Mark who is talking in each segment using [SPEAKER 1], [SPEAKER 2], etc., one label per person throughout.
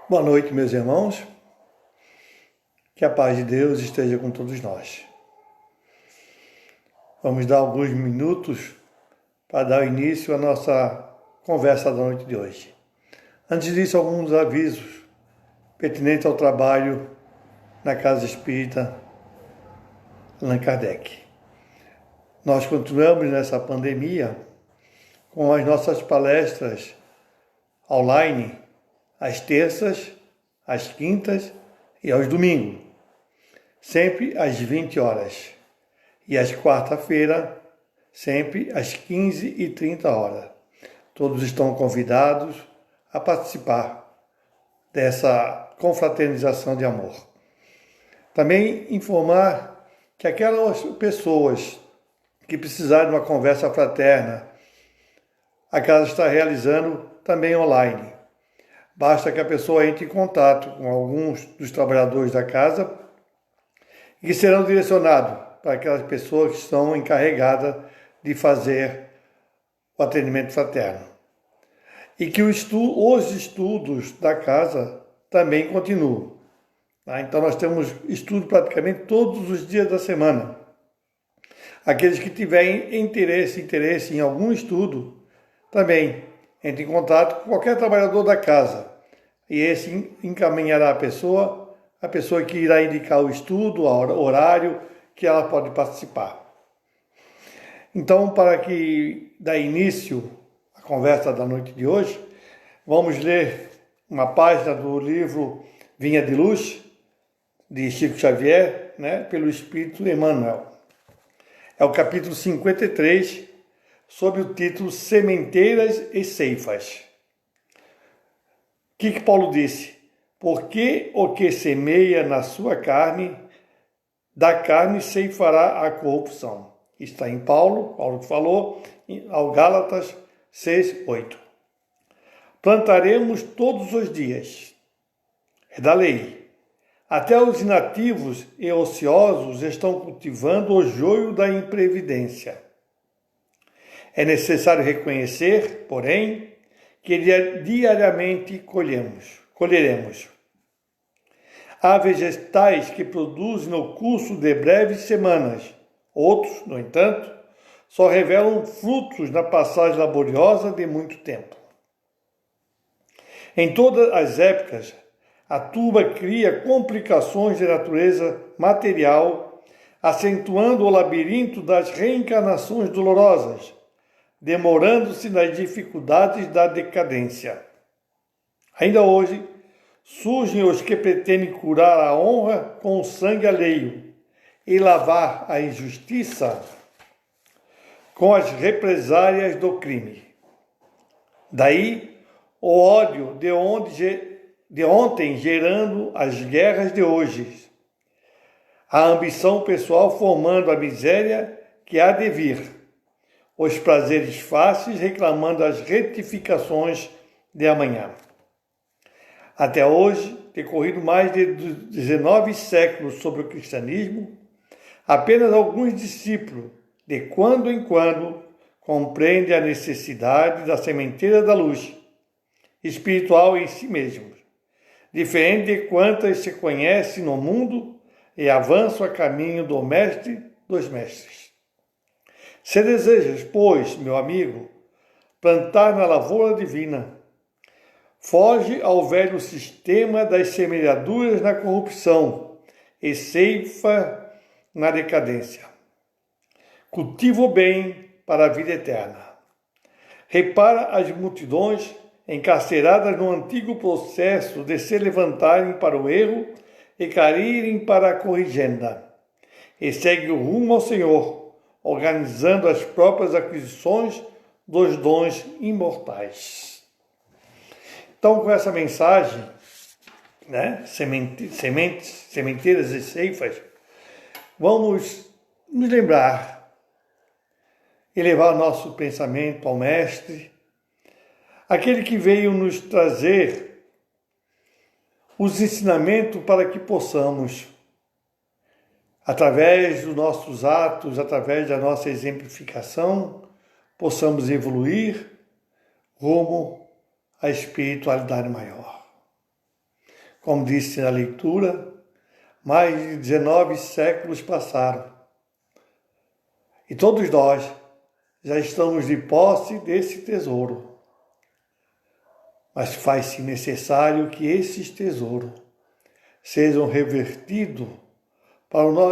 [SPEAKER 1] Boa noite, meus irmãos. Que a paz de Deus esteja com todos nós. Vamos dar alguns minutos para dar início à nossa conversa da noite de hoje. Antes disso, alguns avisos pertinentes ao trabalho na Casa Espírita Allan Kardec. Nós continuamos nessa pandemia com as nossas palestras online às terças, às quintas e aos domingos, sempre às 20 horas. E às quarta-feira, sempre às 15h30. Todos estão convidados a participar dessa confraternização de amor. Também informar que aquelas pessoas que precisarem de uma conversa fraterna, a casa está realizando também online. Basta que a pessoa entre em contato com alguns dos trabalhadores da casa e que serão direcionados para aquelas pessoas que estão encarregadas de fazer o atendimento fraterno. E que os estudos da casa também continuam. Então nós temos estudo praticamente todos os dias da semana. Aqueles que tiverem interesse em algum estudo, também entre em contato com qualquer trabalhador da casa. E esse encaminhará a pessoa que irá indicar o estudo, o horário que ela pode participar. Então, para que dê início à conversa da noite de hoje, vamos ler uma página do livro Vinha de Luz, de Chico Xavier, pelo Espírito Emmanuel. É o capítulo 53, sob o título Sementeiras e Ceifas. O que Paulo disse? Porque o que semeia na sua carne, da carne ceifará a corrupção. Está em Paulo que falou, ao Gálatas 6:8. Plantaremos todos os dias. É da lei. Até os inativos e ociosos estão cultivando o joio da imprevidência. É necessário reconhecer, porém, que diariamente colheremos. Há vegetais que produzem no curso de breves semanas. Outros, no entanto, só revelam frutos na passagem laboriosa de muito tempo. Em todas as épocas, a turba cria complicações de natureza material, acentuando o labirinto das reencarnações dolorosas, demorando-se nas dificuldades da decadência. Ainda hoje, surgem os que pretendem curar a honra com o sangue alheio e lavar a injustiça com as represálias do crime. Daí, o ódio de ontem gerando as guerras de hoje. A ambição pessoal formando a miséria que há de vir. Os prazeres fáceis reclamando as retificações de amanhã. Até hoje, decorrido mais de 19 séculos sobre o cristianismo, apenas alguns discípulos, de quando em quando, compreendem a necessidade da sementeira da luz espiritual em si mesmos, diferente de quantas se conhecem no mundo e avançam a caminho do mestre dos mestres. Se desejas, pois, meu amigo, plantar na lavoura divina, foge ao velho sistema das semeaduras na corrupção e ceifa na decadência. Cultiva o bem para a vida eterna. Repara as multidões encarceradas no antigo processo de se levantarem para o erro e caírem para a corrigenda. E segue o rumo ao Senhor, organizando as próprias aquisições dos dons imortais. Então, com essa mensagem, sementeiras e ceifas, vamos nos lembrar e levar nosso pensamento ao Mestre, aquele que veio nos trazer os ensinamentos para que possamos, através dos nossos atos, através da nossa exemplificação, possamos evoluir rumo à espiritualidade maior. Como disse na leitura, mais de 19 séculos passaram. E todos nós já estamos de posse desse tesouro. Mas faz-se necessário que esses tesouros sejam revertidos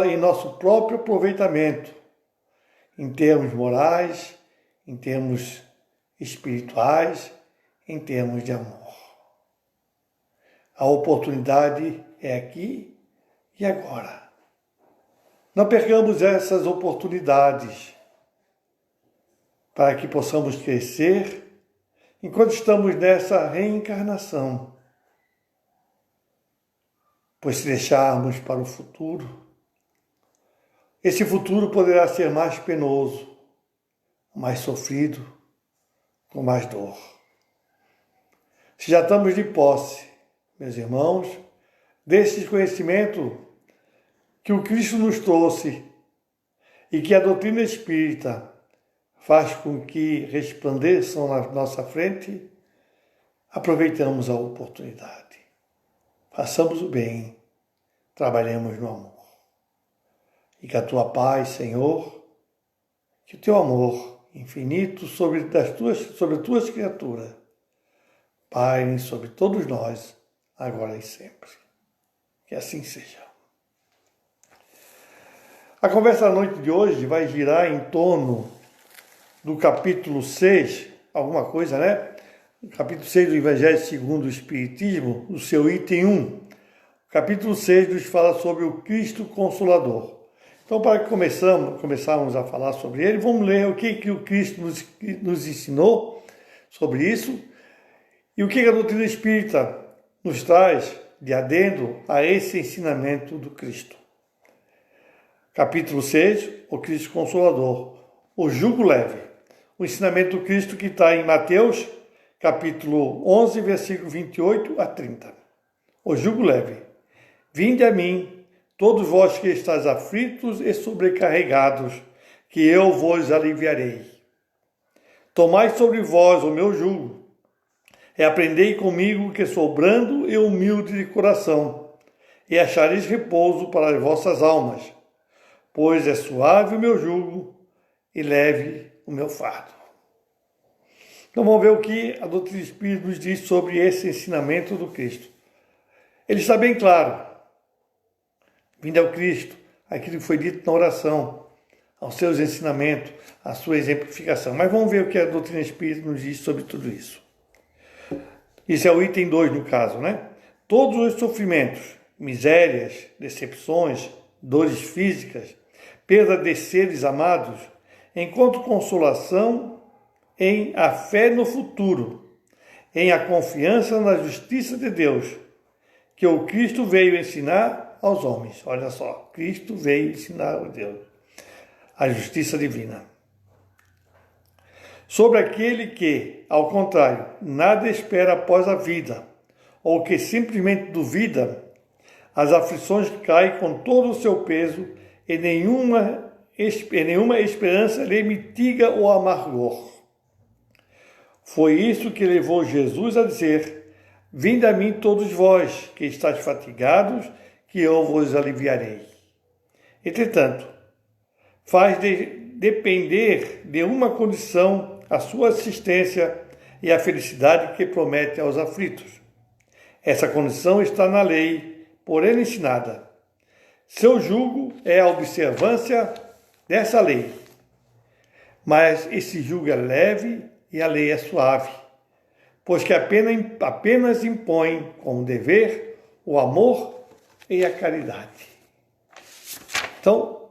[SPEAKER 1] em nosso próprio aproveitamento, em termos morais, em termos espirituais, em termos de amor. A oportunidade é aqui e agora. Não percamos essas oportunidades para que possamos crescer enquanto estamos nessa reencarnação. Pois se deixarmos para o futuro, esse futuro poderá ser mais penoso, mais sofrido, com mais dor. Se já estamos de posse, meus irmãos, desse conhecimento que o Cristo nos trouxe e que a doutrina espírita faz com que resplandeçam na nossa frente, aproveitamos a oportunidade. Façamos o bem, trabalhemos no amor. E que a tua paz, Senhor, que o teu amor infinito sobre as tuas criaturas, paire sobre todos nós, agora e sempre. Que assim seja. A conversa da noite de hoje vai girar em torno do capítulo 6, alguma coisa, né? O capítulo 6 do Evangelho segundo o Espiritismo, o seu item 1. O capítulo 6 nos fala sobre o Cristo Consolador. Então, para que começarmos a falar sobre ele, vamos ler o que o Cristo nos ensinou sobre isso e o que a doutrina espírita nos traz de adendo a esse ensinamento do Cristo. Capítulo 6, o Cristo Consolador, o jugo leve. O ensinamento do Cristo que está em Mateus, capítulo 11, versículo 28 a 30. O jugo leve. Vinde a mim, todos vós que estáis aflitos e sobrecarregados, que eu vos aliviarei. Tomai sobre vós o meu jugo, e aprendei comigo que sou brando e humilde de coração, e achareis repouso para as vossas almas, pois é suave o meu jugo e leve o meu fardo. Então vamos ver o que a doutrina espírita nos diz sobre esse ensinamento do Cristo. Ele está bem claro. Vinde ao Cristo, aquilo que foi dito na oração, aos seus ensinamentos, à sua exemplificação. Mas vamos ver o que a doutrina espírita nos diz sobre tudo isso. Isso é o item 2 no caso, né? Todos os sofrimentos, misérias, decepções, dores físicas, perda de seres amados, encontram consolação em a fé no futuro, em a confiança na justiça de Deus, que o Cristo veio ensinar aos homens. Olha só, Cristo veio ensinar a Deus a justiça divina. Sobre aquele que, ao contrário, nada espera após a vida, ou que simplesmente duvida, as aflições caem com todo o seu peso e nenhuma esperança lhe mitiga o amargor. Foi isso que levou Jesus a dizer: vinde a mim todos vós, que estáis fatigados, que eu vos aliviarei. Entretanto, faz depender de uma condição a sua assistência e a felicidade que promete aos aflitos. Essa condição está na lei, por ele ensinada. Seu jugo é a observância dessa lei. Mas esse jugo é leve e a lei é suave, pois que apenas impõe como dever o amor e a caridade. Então,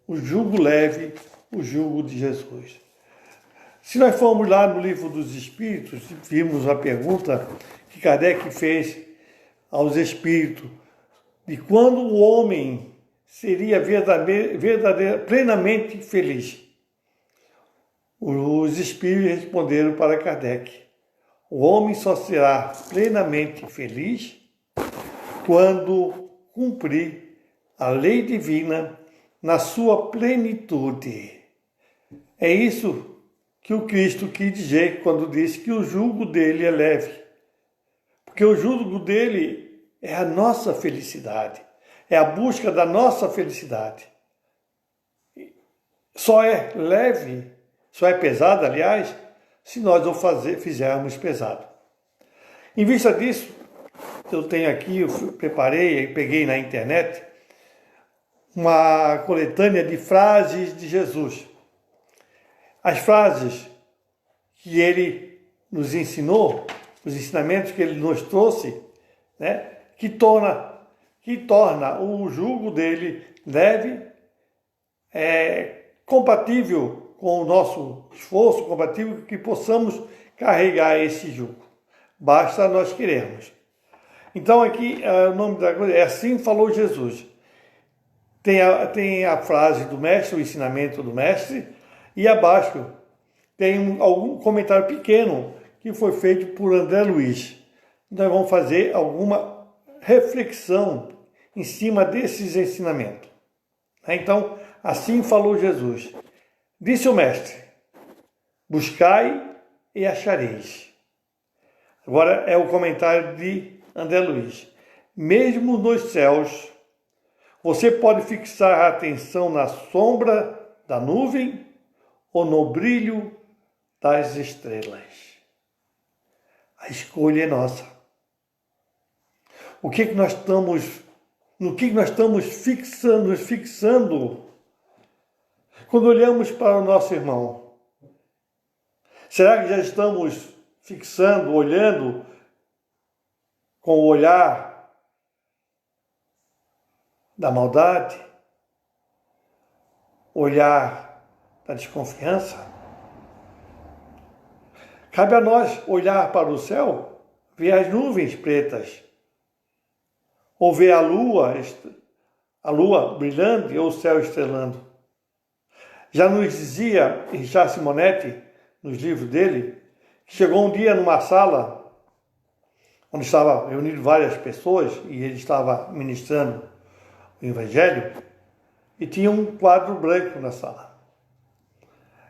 [SPEAKER 1] o jugo leve, o jugo de Jesus. Se nós formos lá no Livro dos Espíritos, vimos a pergunta que Kardec fez aos Espíritos, de quando o homem seria plenamente feliz. Os Espíritos responderam para Kardec: o homem só será plenamente feliz quando cumprir a lei divina na sua plenitude. É isso que o Cristo quis dizer quando disse que o jugo dele é leve. Porque o jugo dele é a nossa felicidade, é a busca da nossa felicidade. Só é leve, só é pesado, aliás, se nós o fizermos pesado. Em vista disso, eu tenho aqui, eu preparei e peguei na internet uma coletânea de frases de Jesus. As frases que ele nos ensinou, os ensinamentos que ele nos trouxe, né, que torna o jugo dele leve, compatível com o nosso esforço, compatível que possamos carregar esse jugo. Basta nós querermos. Então aqui o nome da coisa é Assim Falou Jesus. Tem a frase do mestre, o ensinamento do mestre, e abaixo tem algum comentário pequeno que foi feito por André Luiz. Nós vamos fazer alguma reflexão em cima desses ensinamentos. Então, assim falou Jesus. Disse o mestre: buscai e achareis. Agora é o comentário de André Luiz. Mesmo nos céus, você pode fixar a atenção na sombra da nuvem ou no brilho das estrelas. A escolha é nossa. No que nós estamos fixando quando olhamos para o nosso irmão? Será que já estamos fixando, olhando com o olhar da maldade, olhar da desconfiança? Cabe a nós olhar para o céu, ver as nuvens pretas, ou ver a lua brilhante ou o céu estrelando. Já nos dizia Richard Simonetti, nos livros dele, que chegou um dia numa sala onde estava reunido várias pessoas e ele estava ministrando o Evangelho e tinha um quadro branco na sala.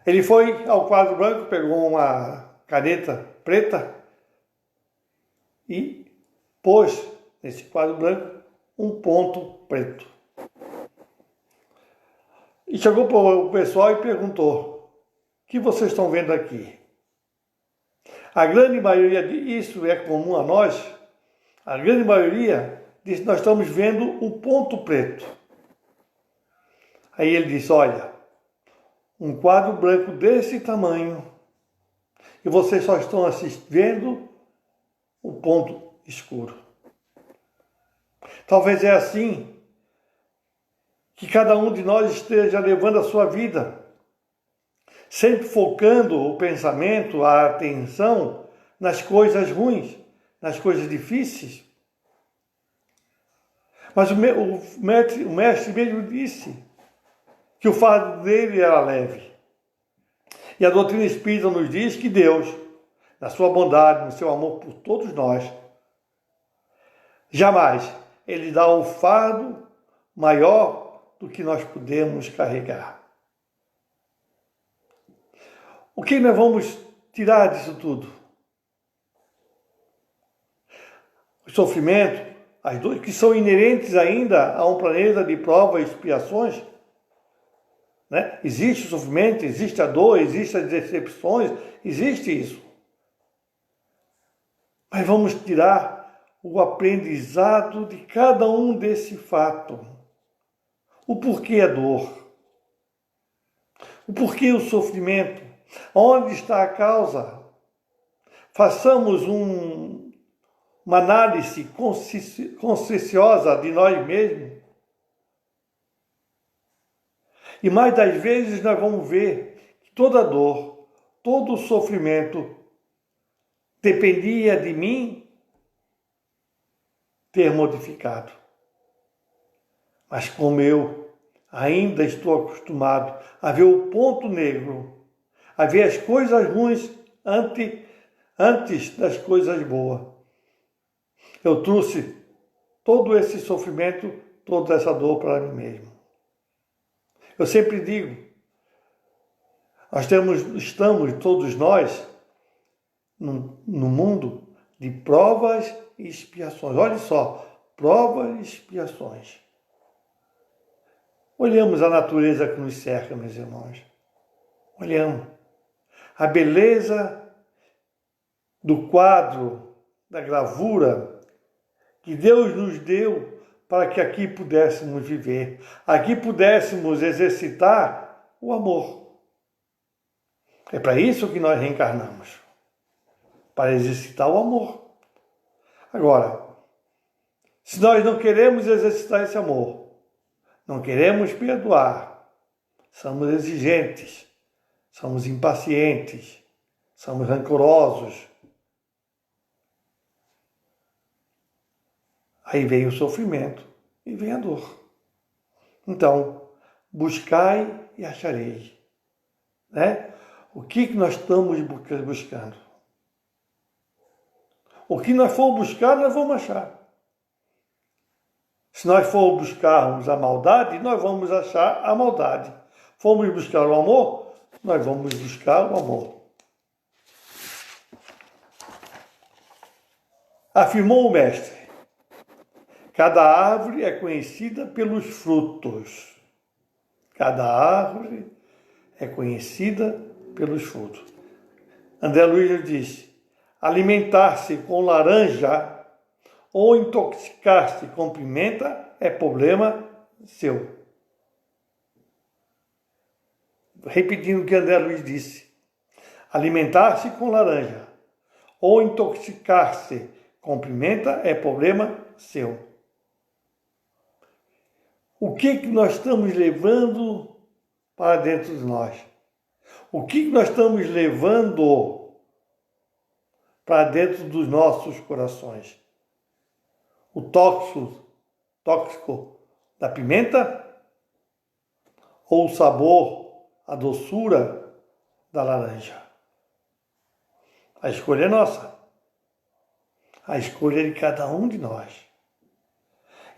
[SPEAKER 1] Ele foi ao quadro branco, pegou uma caneta preta e pôs nesse quadro branco um ponto preto. E chegou para o pessoal e perguntou: o que vocês estão vendo aqui? A grande maioria, isso é comum a nós, a grande maioria disse: nós estamos vendo um ponto preto. Aí ele disse: olha, um quadro branco desse tamanho e vocês só estão vendo o ponto escuro. Talvez é assim que cada um de nós esteja levando a sua vida, sempre focando o pensamento, a atenção nas coisas ruins, nas coisas difíceis. Mas o mestre mesmo disse que o fardo dele era leve. E a doutrina espírita nos diz que Deus, na sua bondade, no seu amor por todos nós, jamais ele dá um fardo maior do que nós podemos carregar. O que nós vamos tirar disso tudo? O sofrimento, as dores que são inerentes ainda a um planeta de provas e expiações, né? Existe o sofrimento, existe a dor, existem as decepções, existe isso. Mas vamos tirar o aprendizado de cada um desse fato. O porquê a dor? O porquê o sofrimento? Onde está a causa? Façamos uma análise conscienciosa de nós mesmos. E mais das vezes nós vamos ver que toda dor, todo sofrimento dependia de mim ter modificado. Mas como eu ainda estou acostumado a ver o ponto negro, a ver as coisas ruins antes das coisas boas, eu trouxe todo esse sofrimento, toda essa dor para mim mesmo. Eu sempre digo, estamos todos nós no mundo de provas e expiações. Olha só, provas e expiações. Olhamos a natureza que nos cerca, meus irmãos. Olhamos a beleza do quadro, da gravura que Deus nos deu para que aqui pudéssemos viver, aqui pudéssemos exercitar o amor. É para isso que nós reencarnamos, para exercitar o amor. Agora, se nós não queremos exercitar esse amor, não queremos perdoar, somos exigentes, somos impacientes, somos rancorosos, aí vem o sofrimento e vem a dor. Então, buscai e achareis. Né? O que nós estamos buscando? O que nós for buscar, nós vamos achar. Se nós for buscarmos a maldade, nós vamos achar a maldade. Formos buscar o amor, nós vamos buscar o amor. Afirmou o mestre: cada árvore é conhecida pelos frutos. Cada árvore é conhecida pelos frutos. André Luiz disse: alimentar-se com laranja ou intoxicar-se com pimenta é problema seu. Repetindo o que André Luiz disse: alimentar-se com laranja ou intoxicar-se com pimenta é problema seu. O que nós estamos levando para dentro de nós? O que nós estamos levando para dentro dos nossos corações? O tóxico da pimenta ou o sabor, a doçura da laranja? A escolha é nossa. A escolha é de cada um de nós.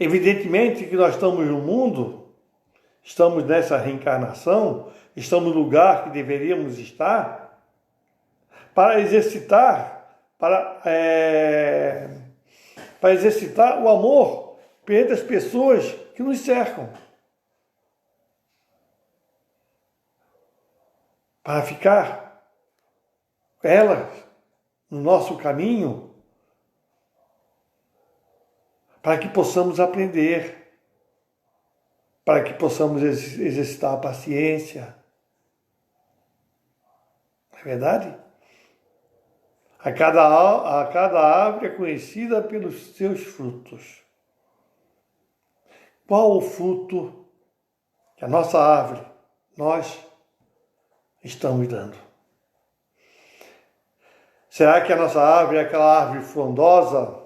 [SPEAKER 1] Evidentemente que nós estamos no mundo, estamos nessa reencarnação, estamos no lugar que deveríamos estar para exercitar, para exercitar o amor perante as pessoas que nos cercam. Para ficar elas no nosso caminho, para que possamos aprender, para que possamos exercitar a paciência. Não é verdade? A cada árvore é conhecida pelos seus frutos. Qual o fruto que a nossa árvore, nós, estamos dando? Será que a nossa árvore é aquela árvore frondosa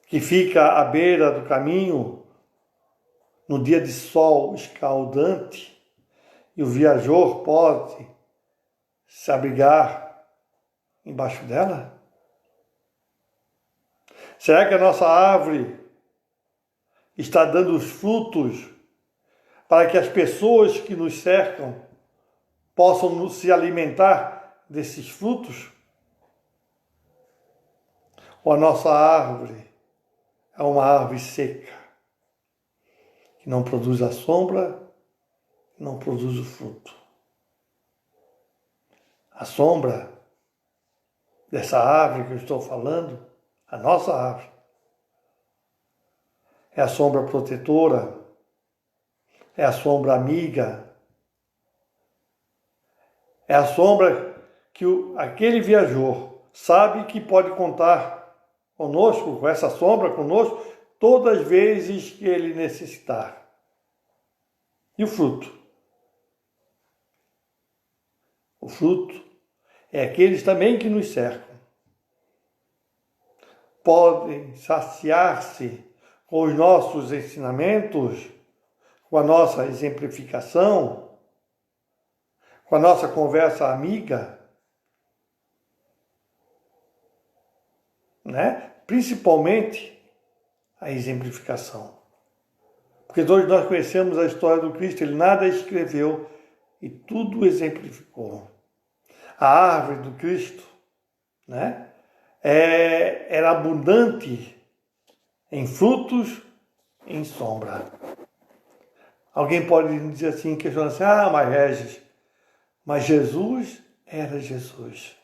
[SPEAKER 1] que fica à beira do caminho no dia de sol escaldante e o viajor pode se abrigar embaixo dela? Será que a nossa árvore está dando os frutos para que as pessoas que nos cercam possam se alimentar desses frutos? Ou a nossa árvore é uma árvore seca, que não produz a sombra, não produz o fruto? A sombra dessa árvore que eu estou falando, a nossa árvore, é a sombra protetora, é a sombra amiga, é a sombra que aquele viajor sabe que pode contar conosco, com essa sombra conosco, todas as vezes que ele necessitar. E o fruto? O fruto é aqueles também que nos cercam. Podem saciar-se com os nossos ensinamentos, com a nossa exemplificação, com a nossa conversa amiga, né? Principalmente a exemplificação. Porque todos nós conhecemos a história do Cristo, ele nada escreveu e tudo exemplificou. A árvore do Cristo, né? Era abundante em frutos, em sombra. Alguém pode dizer assim, questionando assim, mas Regis, mas Jesus era Jesus.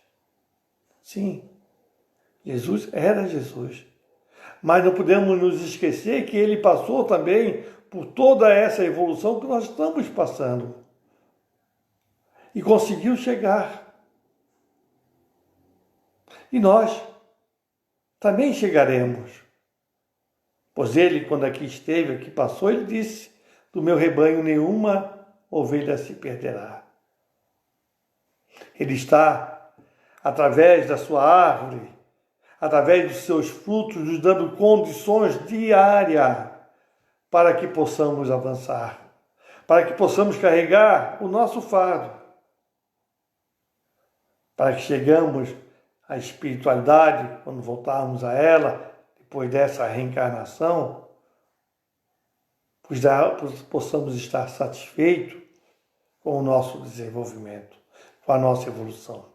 [SPEAKER 1] Sim, Jesus era Jesus. Mas não podemos nos esquecer que ele passou também por toda essa evolução que nós estamos passando. E conseguiu chegar. E nós também chegaremos. Pois ele, quando aqui esteve, aqui passou, ele disse, do meu rebanho nenhuma ovelha se perderá. Ele está, através da sua árvore, através dos seus frutos, nos dando condições diárias para que possamos avançar, para que possamos carregar o nosso fardo, para que chegamos à espiritualidade, quando voltarmos a ela, depois dessa reencarnação, possamos estar satisfeitos com o nosso desenvolvimento, com a nossa evolução.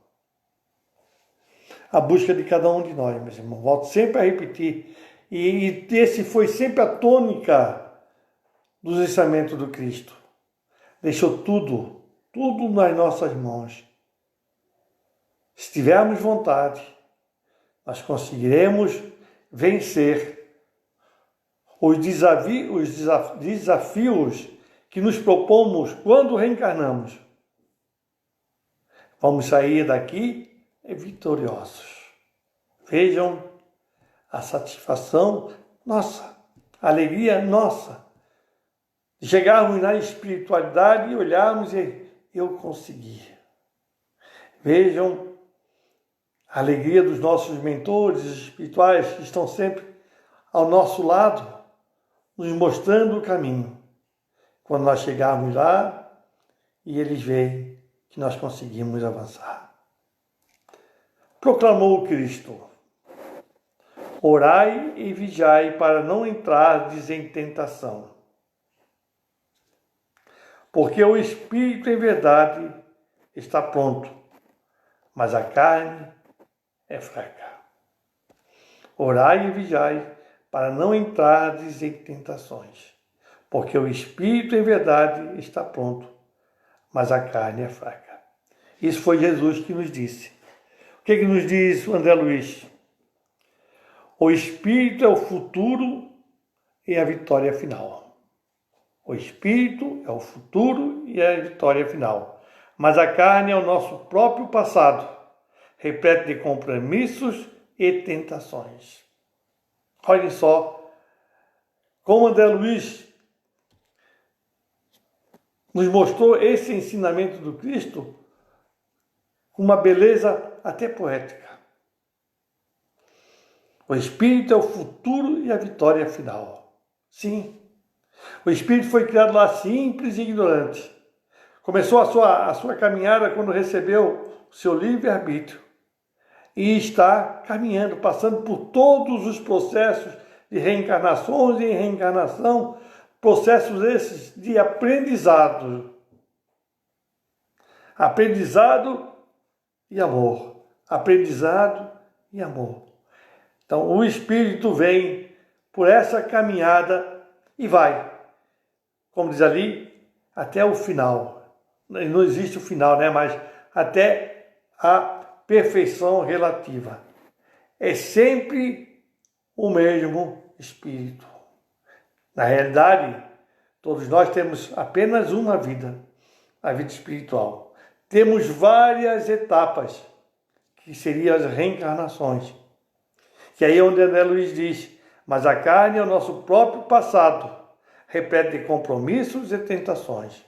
[SPEAKER 1] A busca de cada um de nós, meus irmãos. Volto sempre a repetir. E esse foi sempre a tônica dos ensinamentos do Cristo. Deixou tudo nas nossas mãos. Se tivermos vontade, nós conseguiremos vencer os desafios que nos propomos quando reencarnamos. Vamos sair daqui vitoriosos. Vejam a satisfação nossa, a alegria nossa, de chegarmos na espiritualidade e olharmos e eu consegui. Vejam a alegria dos nossos mentores espirituais que estão sempre ao nosso lado, nos mostrando o caminho. Quando nós chegarmos lá e eles veem que nós conseguimos avançar. Proclamou Cristo: orai e vigiai para não entrardes em tentação. Porque o espírito em verdade está pronto, mas a carne é fraca. Orai e vigiai para não entrardes em tentações. Porque o espírito em verdade está pronto, mas a carne é fraca. Isso foi Jesus que nos disse. O que nos diz o André Luiz? O Espírito é o futuro e a vitória final. O Espírito é o futuro e a vitória final. Mas a carne é o nosso próprio passado, repleto de compromissos e tentações. Olhem só como André Luiz nos mostrou esse ensinamento do Cristo com uma beleza até poética. O Espírito é o futuro e a vitória final. Sim, o Espírito foi criado lá simples e ignorante. Começou a sua caminhada quando recebeu o seu livre-arbítrio. E está caminhando, passando por todos os processos de reencarnações e reencarnação, processos esses de aprendizado. Aprendizado e amor. Aprendizado e amor. Então, o Espírito vem por essa caminhada e vai, como diz ali, até o final. Não existe o final, né? Mas até a perfeição relativa. É sempre o mesmo Espírito. Na realidade, todos nós temos apenas uma vida, a vida espiritual. Temos várias etapas, que seriam as reencarnações. Que aí é onde André Luiz diz, mas a carne é o nosso próprio passado, repleto de compromissos e tentações. O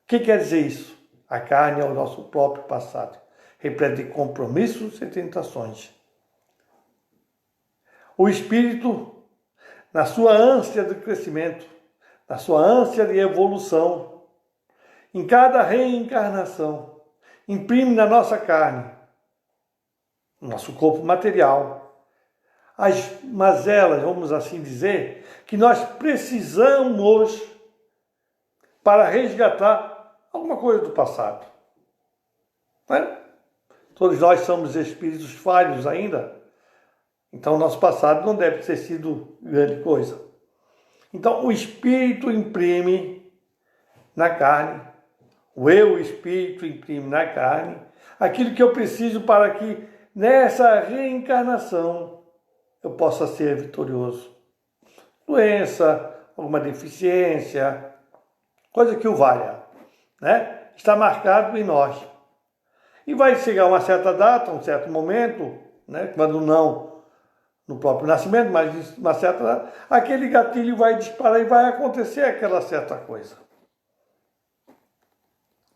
[SPEAKER 1] que quer dizer isso? A carne é o nosso próprio passado, repleto de compromissos e tentações. O Espírito, na sua ânsia de crescimento, na sua ânsia de evolução, em cada reencarnação, imprime na nossa carne, no nosso corpo material, as mazelas, vamos assim dizer, que nós precisamos para resgatar alguma coisa do passado. Não é? Todos nós somos espíritos falhos ainda, Então, o nosso passado não deve ter sido grande coisa. Então, o Espírito imprime na carne, o eu, o Espírito, imprime na carne aquilo que eu preciso para que nessa reencarnação eu possa ser vitorioso. Doença, alguma deficiência, coisa que o valha, né? Está marcado em nós. E vai chegar uma certa data, um certo momento, né? Quando não no próprio nascimento, mas uma certa data, aquele gatilho vai disparar e vai acontecer aquela certa coisa.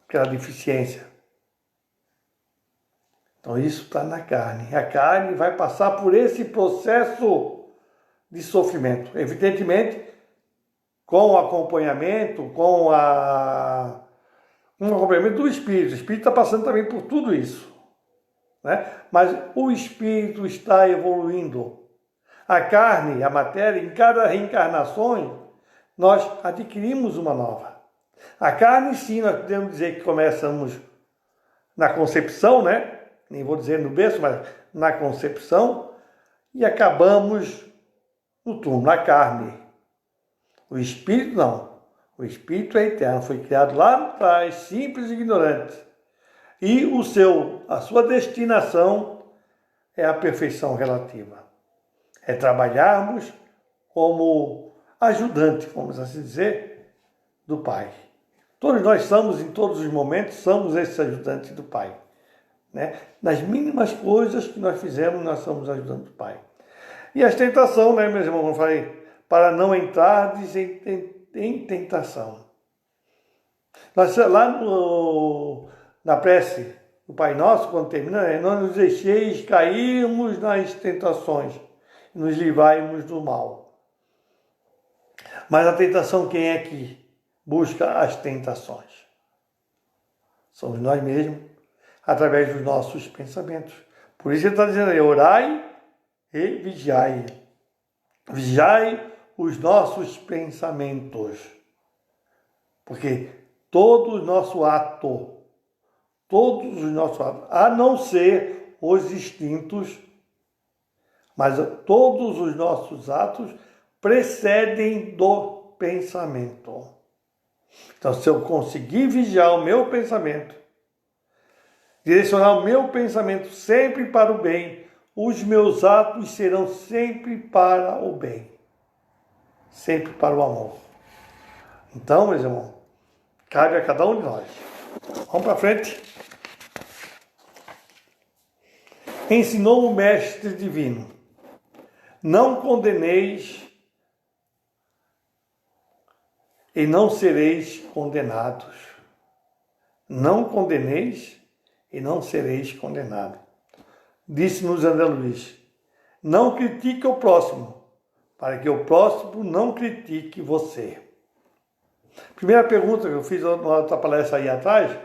[SPEAKER 1] Aquela deficiência. Então isso está na carne. A carne vai passar por esse processo de sofrimento. Evidentemente, com o acompanhamento, com o acompanhamento do Espírito. O Espírito está passando também por tudo isso. Né? Mas o Espírito está evoluindo. A carne, a matéria, em cada reencarnação, nós adquirimos uma nova. A carne, sim, nós podemos dizer que começamos na concepção, né? Nem vou dizer no berço, mas na concepção, e acabamos no túmulo, na carne. O espírito não. O espírito é eterno, foi criado lá atrás, simples e ignorante. E a sua destinação é a perfeição relativa. É trabalharmos como ajudante, vamos assim dizer, do Pai. Todos nós somos, em todos os momentos, somos esses ajudantes do Pai. Né? Nas mínimas coisas que nós fizemos, nós somos ajudantes do Pai. E as tentações, né, meus irmãos, como eu falei, para não entrardes em tentação. Nós, lá na prece do Pai Nosso, quando termina, não nos deixeis cairmos nas tentações, nos livrai-nos do mal. Mas a tentação, quem é que busca as tentações? Somos nós mesmos, através dos nossos pensamentos. Por isso ele está dizendo aí, orai e vigiai. Vigiai os nossos pensamentos. Porque todo o nosso ato, a não ser os instintos, mas todos os nossos atos precedem do pensamento. Então, se eu conseguir vigiar o meu pensamento, direcionar o meu pensamento sempre para o bem, os meus atos serão sempre para o bem, sempre para o amor. Então, meus irmãos, cabe a cada um de nós. Vamos para frente. Ensinou o Mestre Divino: não condeneis e não sereis condenados. Não condeneis e não sereis condenados. Disse-nos André Luiz: não critique o próximo, para que o próximo não critique você. Primeira pergunta que eu fiz na outra palestra aí atrás,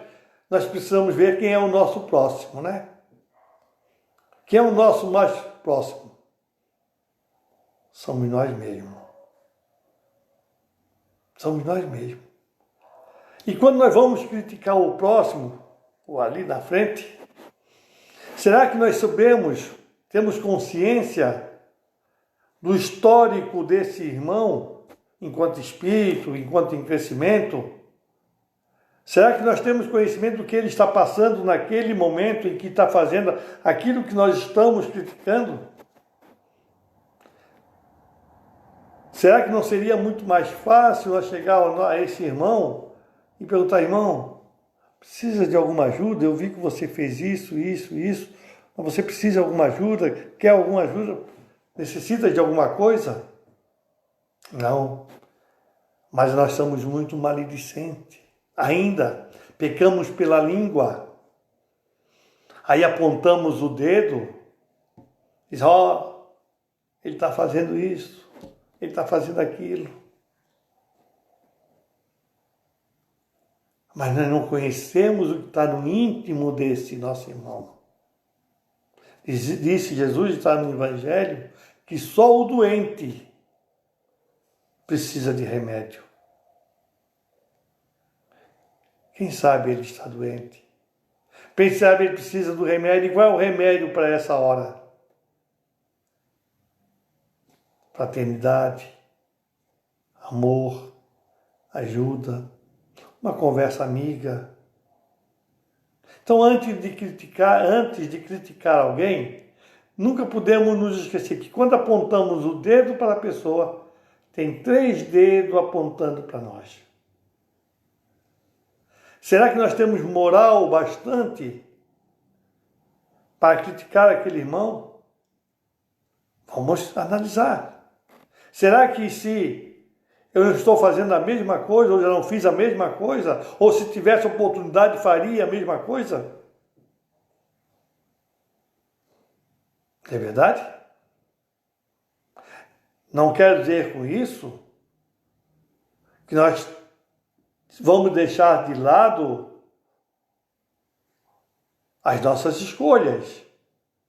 [SPEAKER 1] nós precisamos ver quem é o nosso próximo, né? Quem é o nosso mais próximo? Somos nós mesmos. Somos nós mesmos. E quando nós vamos criticar o próximo, ou ali na frente, será que nós sabemos, temos consciência do histórico desse irmão, enquanto espírito, enquanto em crescimento? Será que nós temos conhecimento do que ele está passando naquele momento em que está fazendo aquilo que nós estamos criticando? Será que não seria muito mais fácil nós chegar a esse irmão e perguntar: irmão, precisa de alguma ajuda? Eu vi que você fez isso, mas você precisa de alguma ajuda? Quer alguma ajuda? Necessita de alguma coisa? Não. Mas nós somos muito maledicentes. Ainda pecamos pela língua. Aí apontamos o dedo e diz: ó, ele está fazendo isso, ele está fazendo aquilo. Mas nós não conhecemos o que está no íntimo desse nosso irmão. Disse Jesus, está no Evangelho, que só o doente precisa de remédio. Quem sabe ele está doente? Quem sabe ele precisa do remédio? E qual é o remédio para essa hora? fraternidade, amor, ajuda, uma conversa amiga. Então, antes de criticar alguém, nunca podemos nos esquecer que quando apontamos o dedo para a pessoa, tem 3 dedos apontando para nós. Será que nós temos moral bastante para criticar aquele irmão? Vamos analisar. Será que se eu não estou fazendo a mesma coisa, ou já não fiz a mesma coisa, ou se tivesse oportunidade faria a mesma coisa? É verdade? Não quero dizer com isso que nós vamos deixar de lado as nossas escolhas,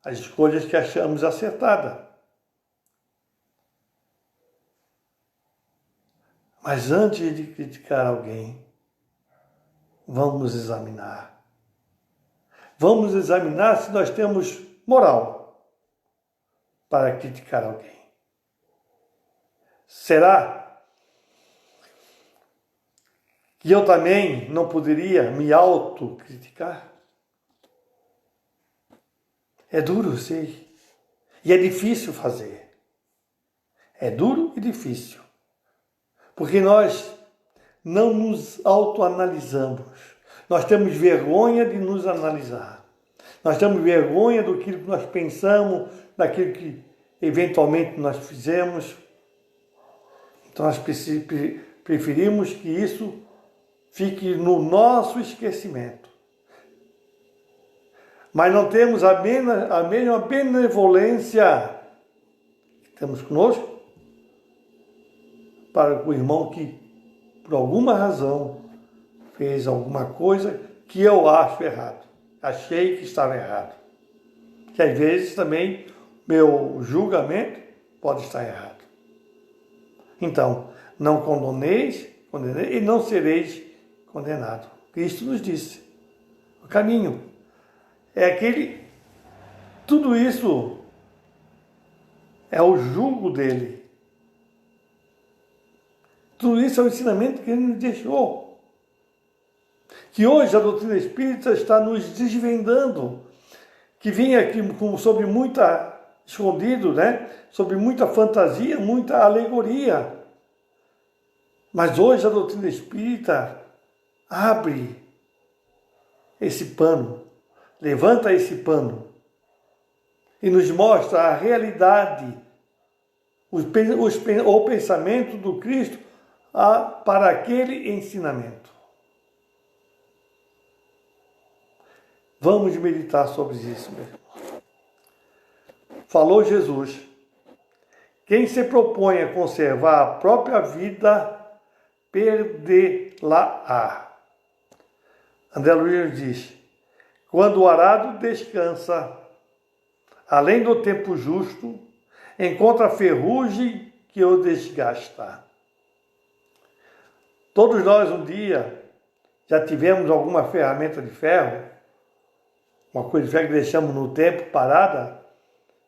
[SPEAKER 1] as escolhas que achamos acertadas. Mas antes de criticar alguém, vamos examinar. Vamos examinar se nós temos moral para criticar alguém. Será que eu também não poderia me autocriticar? É duro, eu sei. E é difícil fazer. É duro e difícil. Porque nós não nos autoanalisamos. Nós temos vergonha de nos analisar. Nós temos vergonha do que nós pensamos, daquilo que eventualmente nós fizemos. Então nós preferimos que isso fique no nosso esquecimento. Mas não temos a mesma benevolência que temos conosco para o irmão que, por alguma razão, fez alguma coisa que eu acho errado. Achei que estava errado. Que às vezes também meu julgamento pode estar errado. Então, não condeneis e não sereis condenados. Cristo nos disse. O caminho é aquele... Tudo isso é o jugo dele. Tudo isso é o ensinamento que ele nos deixou. Que hoje a doutrina espírita está nos desvendando. Que vinha aqui sobre muita escondido, né? Sobre muita fantasia, muita alegoria. Mas hoje a doutrina espírita abre esse pano, levanta esse pano e nos mostra a realidade, o pensamento do Cristo para aquele ensinamento. Vamos meditar sobre isso, meu irmão. Falou Jesus: quem se propõe a conservar a própria vida, perdê-la-á. André Luiz diz: quando o arado descansa, além do tempo justo, encontra a ferrugem que o desgasta. Todos nós um dia já tivemos alguma ferramenta de ferro, uma coisa de ferro que deixamos no tempo parada,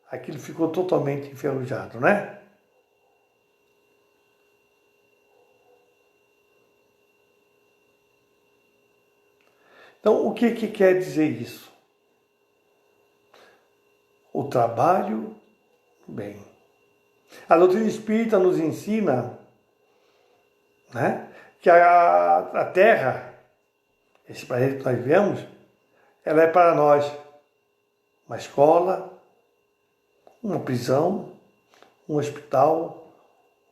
[SPEAKER 1] aquilo ficou totalmente enferrujado, né? Então, o que quer dizer isso? O trabalho bem. A doutrina espírita nos ensina, né, que a Terra, esse planeta que nós vivemos, ela é para nós uma escola, uma prisão, um hospital,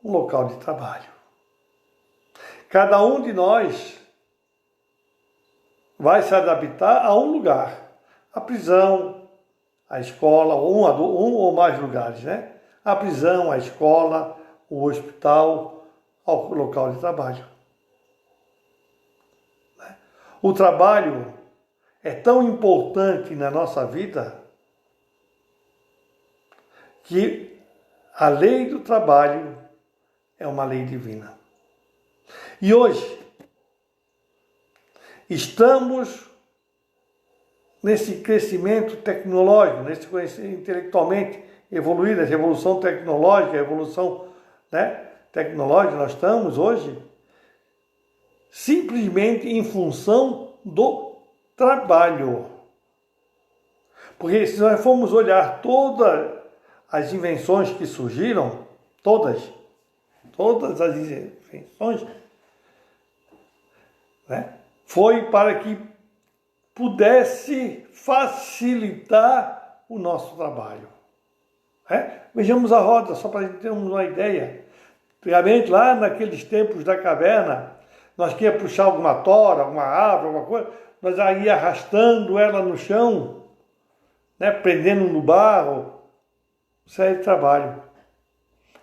[SPEAKER 1] um local de trabalho. Cada um de nós vai se adaptar a um lugar. A prisão, a escola, um ou mais lugares, né? A prisão, a escola, o hospital, o local de trabalho. O trabalho é tão importante na nossa vida que a lei do trabalho é uma lei divina. E hoje estamos nesse crescimento tecnológico, nesse conhecimento intelectualmente evoluídas, evolução tecnológica, evolução, né, tecnológica, nós estamos hoje simplesmente em função do trabalho. Porque se nós formos olhar todas as invenções que surgiram, todas as invenções, né, foi para que pudesse facilitar o nosso trabalho. Vejamos a roda, só para a gente termos uma ideia. Antigamente, lá naqueles tempos da caverna, nós que ia puxar alguma tora, alguma árvore, alguma coisa, nós ia arrastando ela no chão, né, prendendo no barro. Isso é trabalho.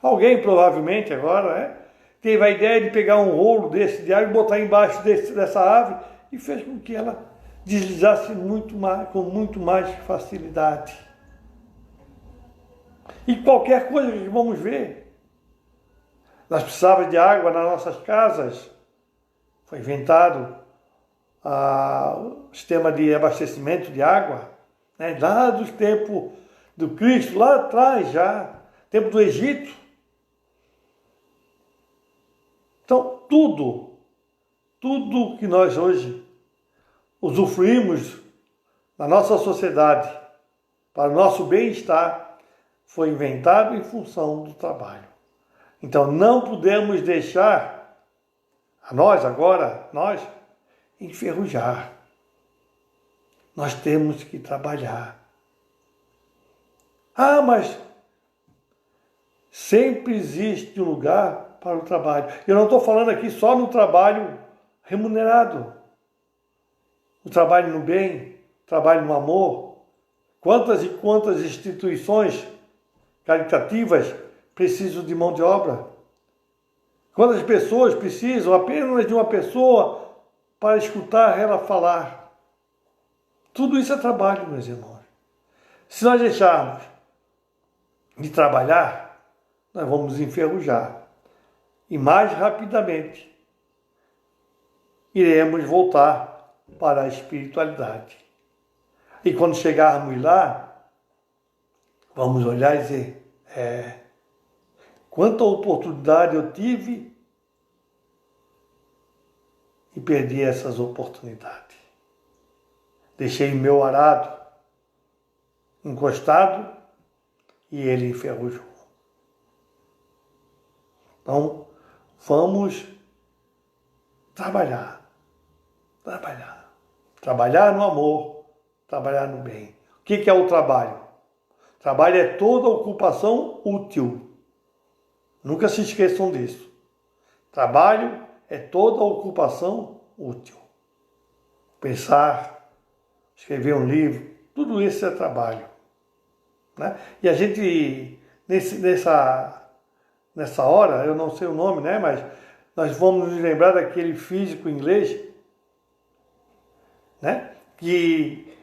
[SPEAKER 1] Alguém provavelmente agora teve a ideia de pegar um rolo desse de árvore e botar embaixo dessa árvore e fez com que ela deslizasse com muito mais facilidade. E qualquer coisa que vamos ver, nós precisávamos de água nas nossas casas, foi inventado o sistema de abastecimento de água, né, lá dos tempos do Cristo, lá atrás já, tempo do Egito. Então, tudo que nós hoje usufruímos na nossa sociedade para o nosso bem-estar foi inventado em função do trabalho. Então, não podemos deixar nós, enferrujar. Nós temos que trabalhar. Mas sempre existe um lugar para o trabalho. Eu não estou falando aqui só no trabalho remunerado. O trabalho no bem, o trabalho no amor. Quantas e quantas instituições caritativas precisam de mão de obra? Quantas pessoas precisam apenas de uma pessoa para escutar ela falar? Tudo isso é trabalho, meus irmãos. Se nós deixarmos de trabalhar, nós vamos enferrujar. E mais rapidamente iremos voltar para a espiritualidade. E quando chegarmos lá, vamos olhar e dizer, quanta oportunidade eu tive e perdi essas oportunidades. Deixei meu arado encostado e ele enferrujou. Então, vamos trabalhar. Trabalhar no amor, trabalhar no bem. O que é o trabalho? Trabalho é toda ocupação útil. Nunca se esqueçam disso. Trabalho é toda ocupação útil. Pensar, escrever um livro, tudo isso é trabalho. Né? E a gente, nessa hora, eu não sei o nome, né? Mas nós vamos nos lembrar daquele físico inglês, né? Que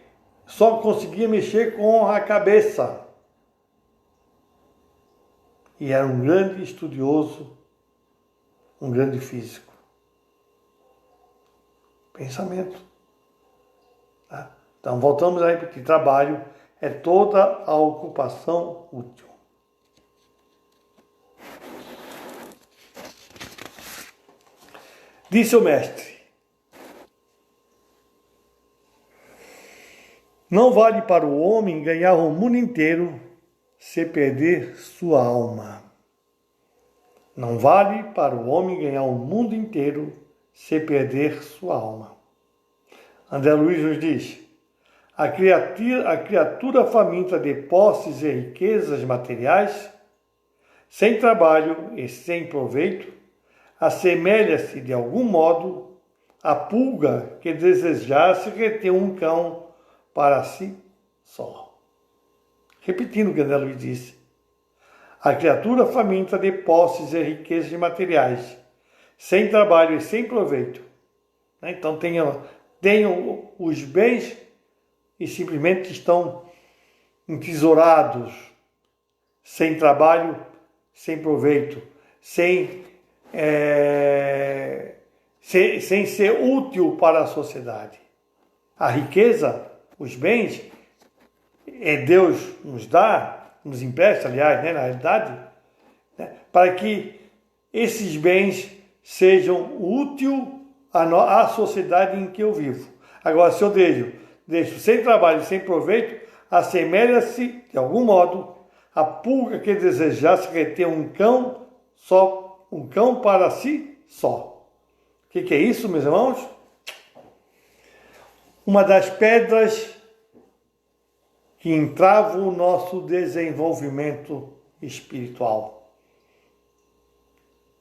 [SPEAKER 1] só conseguia mexer com a cabeça. E era um grande estudioso, um grande físico. Pensamento. Tá? Então, voltamos a repetir. Trabalho é toda a ocupação útil. Disse o mestre: não vale para o homem ganhar o mundo inteiro se perder sua alma. Não vale para o homem ganhar o mundo inteiro se perder sua alma. André Luiz nos diz: a criatura faminta de posses e riquezas materiais, sem trabalho e sem proveito, assemelha-se de algum modo à pulga que desejasse reter um cão para si só. Repetindo o que André Luiz disse: a criatura faminta de posses e riquezas materiais, sem trabalho e sem proveito. Então tenham os bens e simplesmente estão entesourados, sem trabalho, sem proveito, sem ser útil para a sociedade. A riqueza, os bens, Deus nos dá nos empresta, aliás, né, na realidade, né, para que esses bens sejam úteis à sociedade em que eu vivo. Agora, se eu deixo sem trabalho e sem proveito, assemelha-se, de algum modo, a pulga que desejasse reter um cão para si só. O que é isso, meus irmãos? Uma das pedras que entravam o nosso desenvolvimento espiritual.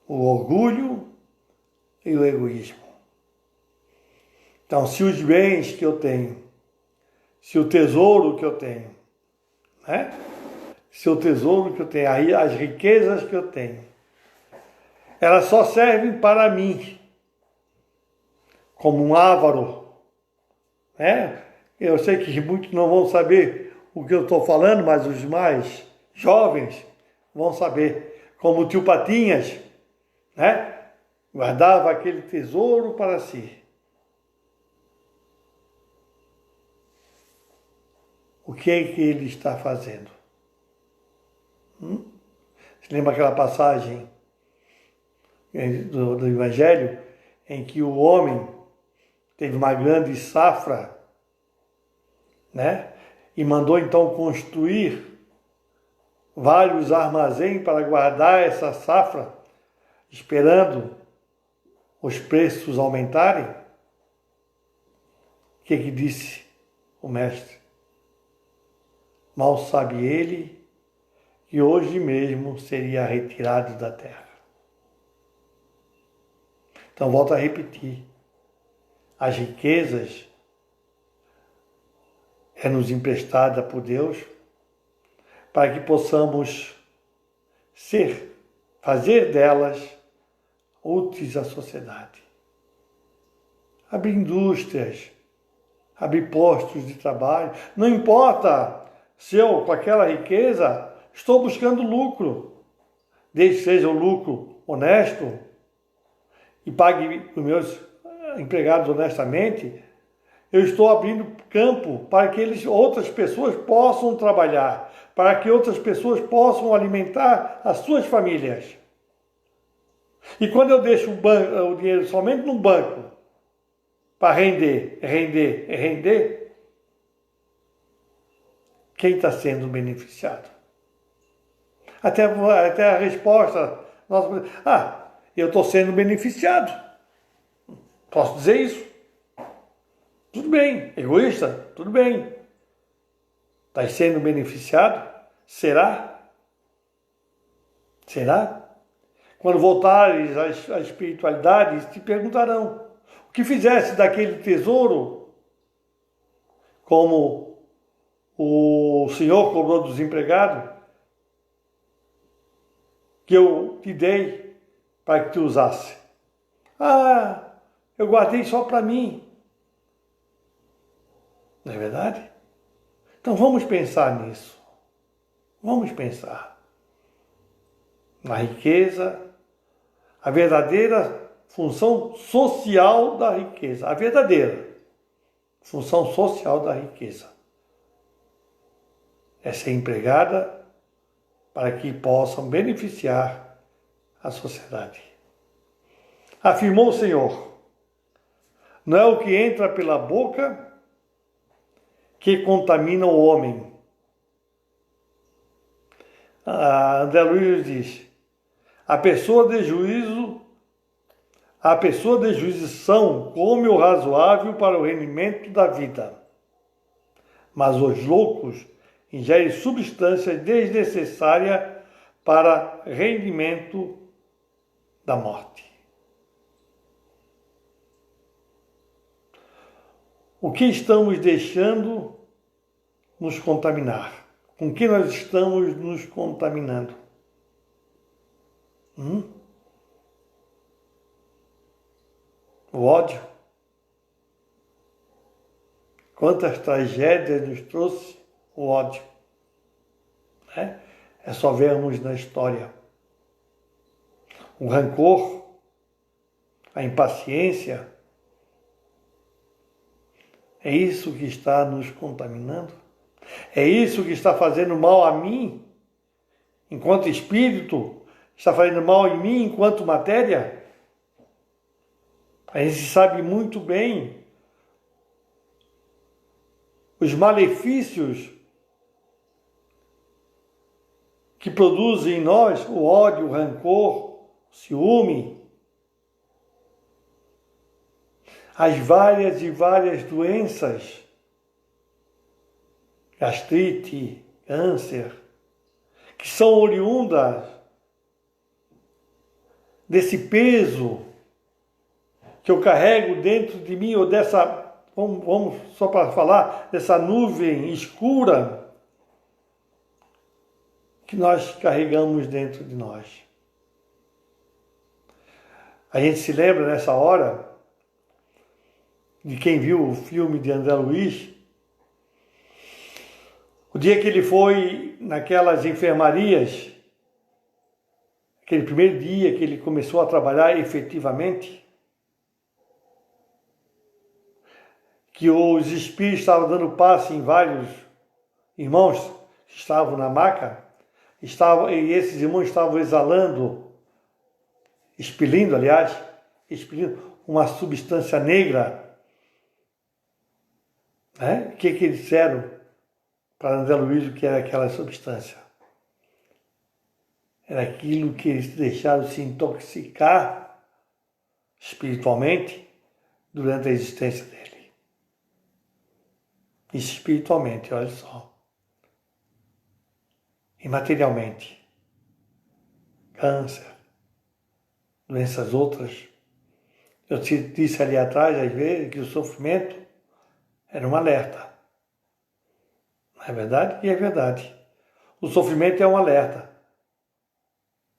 [SPEAKER 1] O orgulho e o egoísmo. Então, se os bens que eu tenho, se o tesouro que eu tenho, né? Se o tesouro que eu tenho, as riquezas que eu tenho, elas só servem para mim, como um avaro, né? Eu sei que muitos não vão saber o que eu estou falando, mas os mais jovens vão saber, como o tio Patinhas, né? Guardava aquele tesouro para si. O que é que ele está fazendo? Você lembra aquela passagem do Evangelho em que o homem teve uma grande safra, né? E mandou então construir vários armazéns para guardar essa safra, esperando os preços aumentarem? O que disse o mestre? Mal sabe ele que hoje mesmo seria retirado da terra. Então, volto a repetir. As riquezas nos emprestada por Deus para que possamos fazer delas úteis à sociedade. Abrir indústrias, abrir postos de trabalho. Não importa se eu, com aquela riqueza, estou buscando lucro, desde que seja um lucro honesto e pague os meus empregados honestamente, eu estou abrindo campo para que outras pessoas possam trabalhar, para que outras pessoas possam alimentar as suas famílias. E quando eu deixo o dinheiro somente no banco para render, quem está sendo beneficiado? Até a resposta, eu estou sendo beneficiado. Posso dizer isso? Tudo bem. Egoísta? Tudo bem. Estás sendo beneficiado? Será? Será? Quando voltares à espiritualidade, te perguntarão: o que fizeste daquele tesouro, como o Senhor cobrou dos empregados, que eu te dei para que tu usasse? Eu guardei só para mim. Não é verdade? Então vamos pensar nisso. Vamos pensar na riqueza, a verdadeira função social da riqueza. A verdadeira função social da riqueza é ser empregada para que possam beneficiar a sociedade. Afirmou o Senhor: não é o que entra pela boca que contamina o homem. André Luiz diz: a pessoa de juízo come o razoável para o rendimento da vida, mas os loucos ingerem substâncias desnecessárias para rendimento da morte. O que estamos deixando nos contaminar? Com que nós estamos nos contaminando? O ódio. Quantas tragédias nos trouxe o ódio, né? É só vermos na história. O rancor, a impaciência, é isso que está nos contaminando? É isso que está fazendo mal a mim enquanto espírito, está fazendo mal em mim enquanto matéria? A gente sabe muito bem os malefícios que produzem em nós o ódio, o rancor, o ciúme, as várias e várias doenças, gastrite, câncer, que são oriundas desse peso que eu carrego dentro de mim, ou dessa, vamos só para falar, dessa nuvem escura que nós carregamos dentro de nós. A gente se lembra nessa hora de quem viu o filme de André Luiz, o dia que ele foi naquelas enfermarias, aquele primeiro dia que ele começou a trabalhar efetivamente, que os espíritos estavam dando passe em vários irmãos que estavam na maca, e esses irmãos estavam expelindo uma substância negra. O que eles disseram para André Luiz o que era aquela substância? Era aquilo que eles deixaram se intoxicar espiritualmente durante a existência dele. Espiritualmente, olha só. E materialmente. Câncer, doenças outras. Eu disse ali atrás, às vezes, que o sofrimento era um alerta. Não é verdade? E é verdade. O sofrimento é um alerta.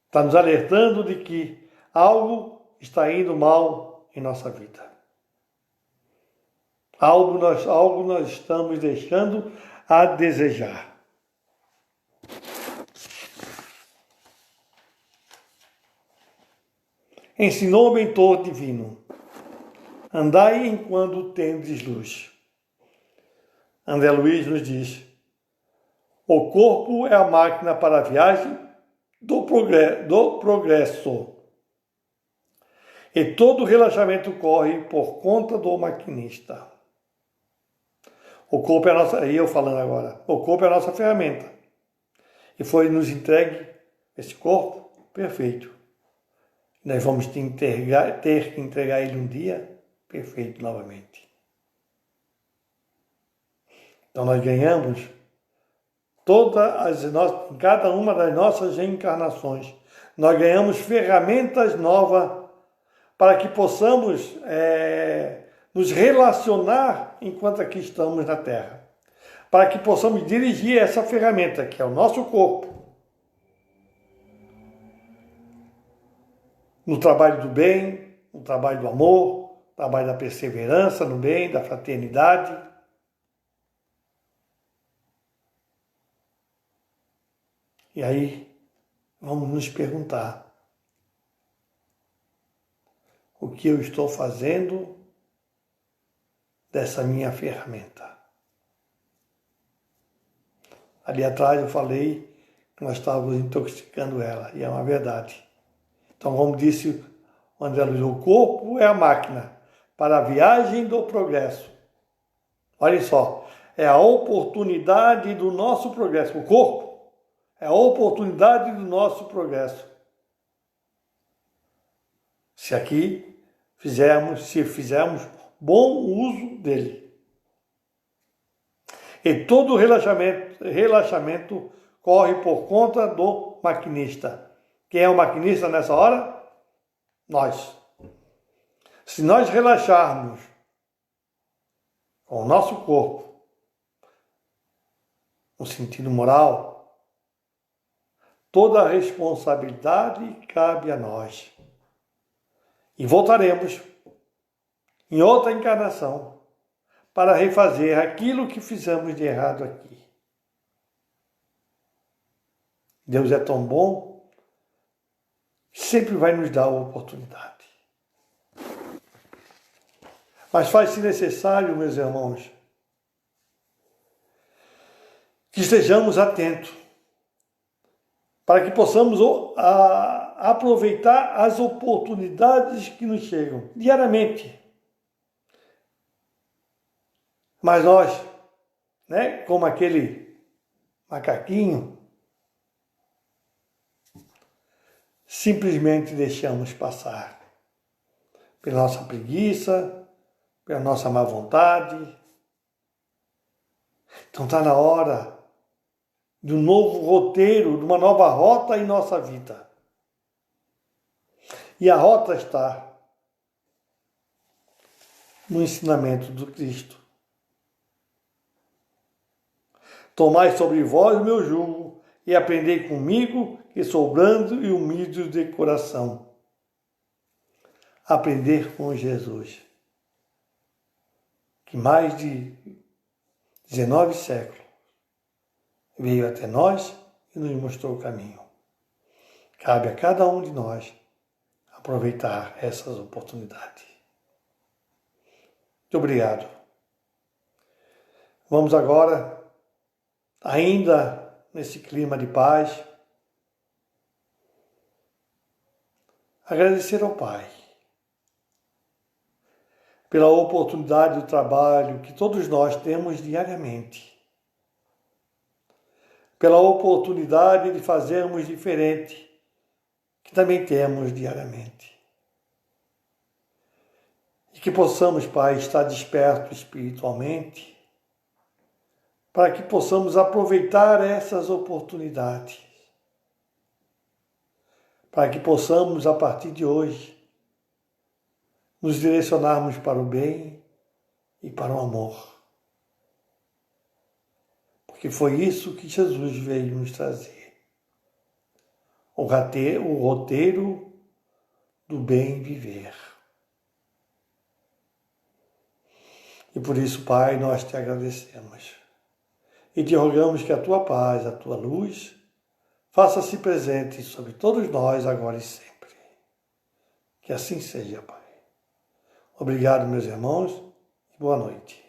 [SPEAKER 1] Está nos alertando de que algo está indo mal em nossa vida. Algo nós estamos deixando a desejar. Ensinou o mentor divino: andai enquanto tendes luz. André Luiz nos diz: o corpo é a máquina para a viagem do progresso. E todo relaxamento corre por conta do maquinista. O corpo é a nossa, e eu falando agora, o corpo é a nossa ferramenta. E foi nos entregue esse corpo perfeito. Nós vamos ter que entregar ele um dia perfeito novamente. Então nós ganhamos em cada uma das nossas reencarnações, nós ganhamos ferramentas novas para que possamos nos relacionar enquanto aqui estamos na Terra. Para que possamos dirigir essa ferramenta, que é o nosso corpo, no trabalho do bem, no trabalho do amor, no trabalho da perseverança no bem, da fraternidade. E aí, vamos nos perguntar: o que eu estou fazendo dessa minha ferramenta? Ali atrás eu falei que nós estávamos intoxicando ela, e é uma verdade. Então, como disse o André Luiz, o corpo é a máquina para a viagem do progresso. Olha só, é a oportunidade do nosso progresso. O corpo é a oportunidade do nosso progresso. Se fizermos bom uso dele. E todo relaxamento corre por conta do maquinista. Quem é o maquinista nessa hora? Nós. Se nós relaxarmos com o nosso corpo, no sentido moral, toda a responsabilidade cabe a nós. E voltaremos em outra encarnação para refazer aquilo que fizemos de errado aqui. Deus é tão bom, sempre vai nos dar a oportunidade. Mas faz-se necessário, meus irmãos, que estejamos atentos para que possamos aproveitar as oportunidades que nos chegam diariamente. Mas nós, né, como aquele macaquinho, simplesmente deixamos passar pela nossa preguiça, pela nossa má vontade. Então está na hora de um novo roteiro, de uma nova rota em nossa vida. E a rota está no ensinamento do Cristo. Tomai sobre vós o meu jugo e aprendei comigo, que sou brando e humilde de coração. Aprender com Jesus, que mais de 19 séculos veio até nós e nos mostrou o caminho. Cabe a cada um de nós aproveitar essas oportunidades. Muito obrigado. Vamos agora, ainda nesse clima de paz, agradecer ao Pai pela oportunidade do trabalho que todos nós temos diariamente, pela oportunidade de fazermos diferente, que também temos diariamente. E que possamos, Pai, estar despertos espiritualmente, para que possamos aproveitar essas oportunidades, para que possamos, a partir de hoje, nos direcionarmos para o bem e para o amor. Porque foi isso que Jesus veio nos trazer. O roteiro do bem viver. E por isso, Pai, nós te agradecemos. E te rogamos que a tua paz, a tua luz, faça-se presente sobre todos nós agora e sempre. Que assim seja, Pai. Obrigado, meus irmãos, e boa noite.